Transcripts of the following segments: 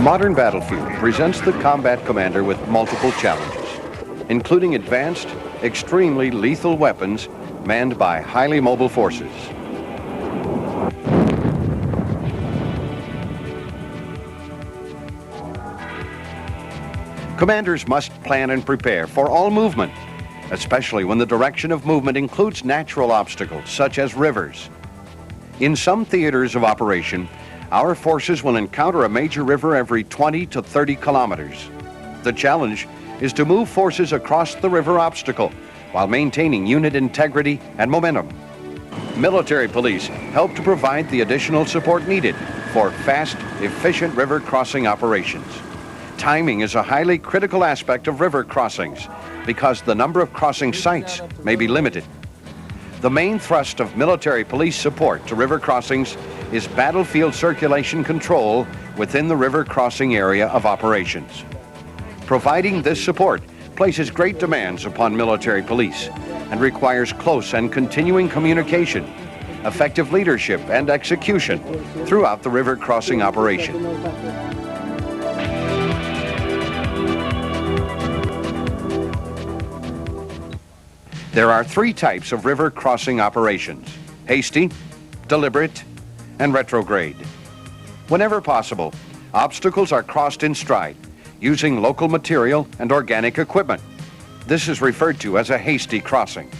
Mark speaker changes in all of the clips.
Speaker 1: modern battlefield presents the combat commander with multiple challenges, including advanced, extremely lethal weapons manned by highly mobile forces. Commanders must plan and prepare for all movement, especially when the direction of movement includes natural obstacles such as rivers. In some theaters of operation, our forces will encounter a major river every 20 to 30 kilometers. The challenge is to move forces across the river obstacle while maintaining unit integrity and momentum. Military police help to provide the additional support needed for fast, efficient river crossing operations. Timing is a highly critical aspect of river crossings because the number of crossing sites may be limited. The main thrust of military police support to river crossings is battlefield circulation control within the river crossing area of operations. Providing this support places great demands upon military police and requires close and continuing communication, effective leadership and execution throughout the river crossing operation. There are three types of river crossing operations: hasty, deliberate, and retrograde. Whenever possible, obstacles are crossed in stride using local material and organic equipment. This is referred to as a hasty crossing.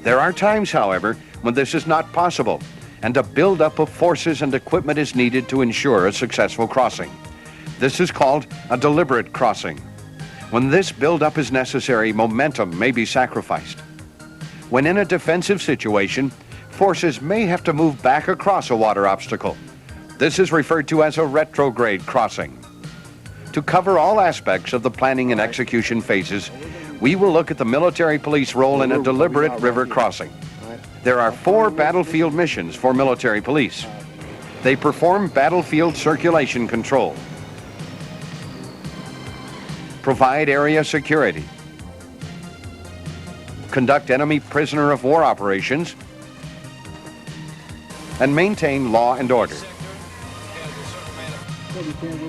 Speaker 1: There are times, however, when this is not possible and a buildup of forces and equipment is needed to ensure a successful crossing. This is called a deliberate crossing. When this buildup is necessary, momentum may be sacrificed. When in a defensive situation, forces may have to move back across a water obstacle. This is referred to as a retrograde crossing. To cover all aspects of the planning and execution phases, we will look at the military police role in a deliberate river crossing. There are 4 battlefield missions for military police. They perform battlefield circulation control, provide area security, conduct enemy prisoner of war operations, and maintain law and order.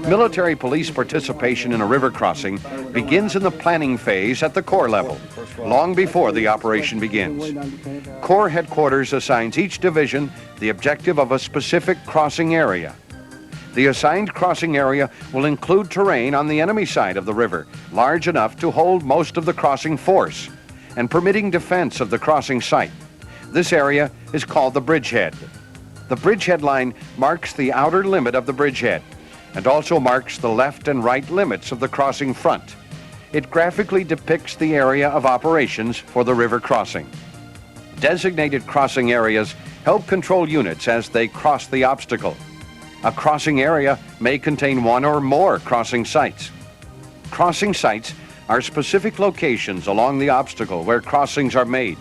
Speaker 1: Military police participation in a river crossing begins in the planning phase at the Corps level, long before the operation begins. Corps headquarters assigns each division the objective of a specific crossing area. The assigned crossing area will include terrain on the enemy side of the river, large enough to hold most of the crossing force, and permitting defense of the crossing site. This area is called the bridgehead. The bridgehead line marks the outer limit of the bridgehead and also marks the left and right limits of the crossing front. It graphically depicts the area of operations for the river crossing. Designated crossing areas help control units as they cross the obstacle. A crossing area may contain one or more crossing sites. Crossing sites are specific locations along the obstacle where crossings are made.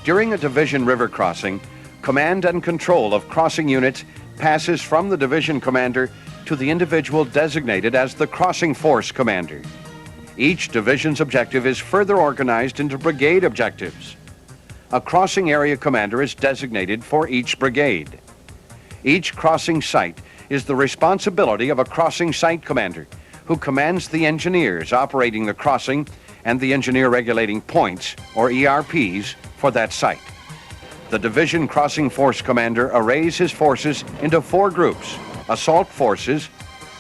Speaker 1: During a division river crossing, command and control of crossing units passes from the division commander to the individual designated as the crossing force commander. Each division's objective is further organized into brigade objectives. A crossing area commander is designated for each brigade. Each crossing site is the responsibility of a crossing site commander, who commands the engineers operating the crossing and the engineer regulating points, or ERPs, for that site. The division crossing force commander arrays his forces into 4 groups: assault forces,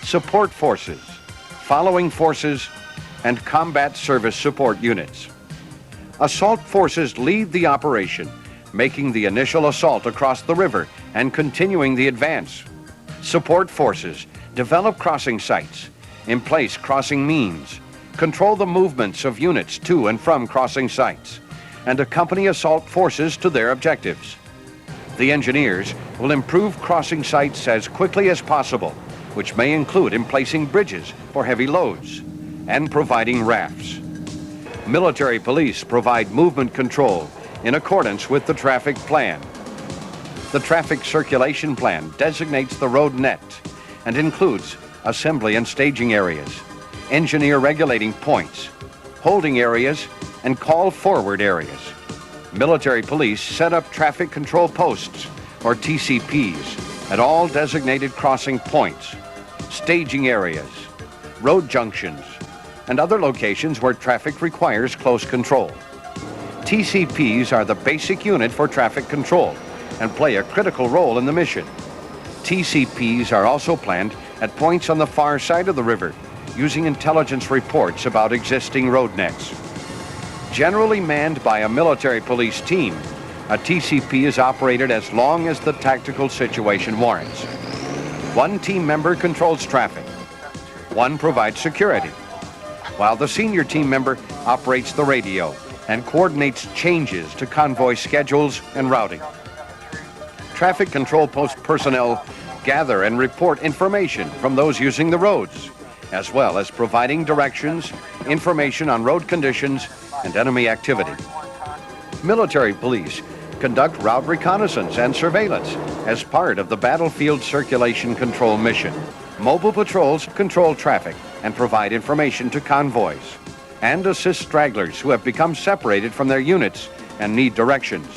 Speaker 1: support forces, following forces, and combat service support units. Assault forces lead the operation, making the initial assault across the river and continuing the advance. Support forces develop crossing sites, emplace crossing means, control the movements of units to and from crossing sites, and accompany assault forces to their objectives. The engineers will improve crossing sites as quickly as possible, which may include emplacing bridges for heavy loads and providing rafts. Military police provide movement control in accordance with the traffic plan. The traffic circulation plan designates the road net and includes assembly and staging areas, engineer regulating points, holding areas, and call forward areas. Military police set up traffic control posts, or TCPs, at all designated crossing points. staging areas, road junctions, and other locations where traffic requires close control. TCPs are the basic unit for traffic control and play a critical role in the mission. TCPs are also planned at points on the far side of the river, using intelligence reports about existing road nets. Generally manned by a military police team, a TCP is operated as long as the tactical situation warrants. One team member controls traffic. One provides security, while the senior team member operates the radio and coordinates changes to convoy schedules and routing. Traffic control post personnel gather and report information from those using the roads, as well as providing directions, information on road conditions, and enemy activity. Military police conduct route reconnaissance and surveillance as part of the battlefield circulation control mission. Mobile patrols control traffic and provide information to convoys, and assist stragglers who have become separated from their units and need directions.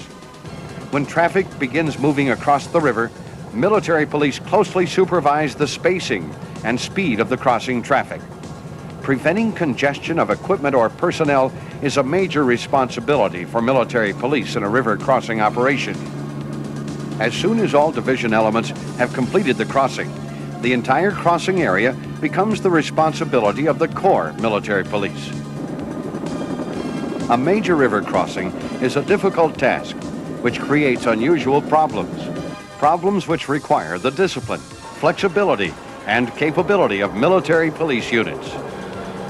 Speaker 1: When traffic begins moving across the river, military police closely supervise the spacing and speed of the crossing traffic. Preventing congestion of equipment or personnel is a major responsibility for military police in a river crossing operation. As soon as all division elements have completed the crossing, the entire crossing area becomes the responsibility of the Corps military police. A major river crossing is a difficult task which creates unusual problems. Problems which require the discipline, flexibility, and capability of military police units.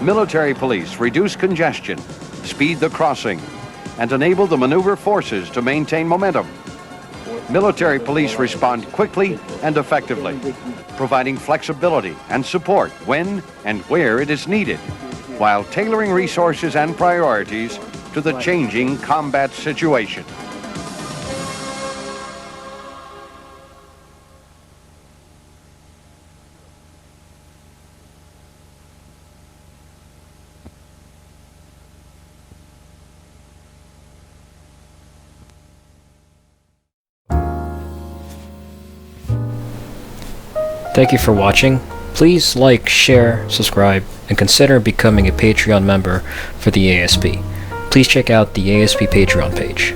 Speaker 1: Military police reduce congestion, speed the crossing, and enable the maneuver forces to maintain momentum. Military police respond quickly and effectively, providing flexibility and support when and where it is needed, while tailoring resources and priorities to the changing combat situation.
Speaker 2: Thank you for watching. Please like, share, subscribe, and consider becoming a Patreon member for the ASP. Please check out the ASP Patreon page.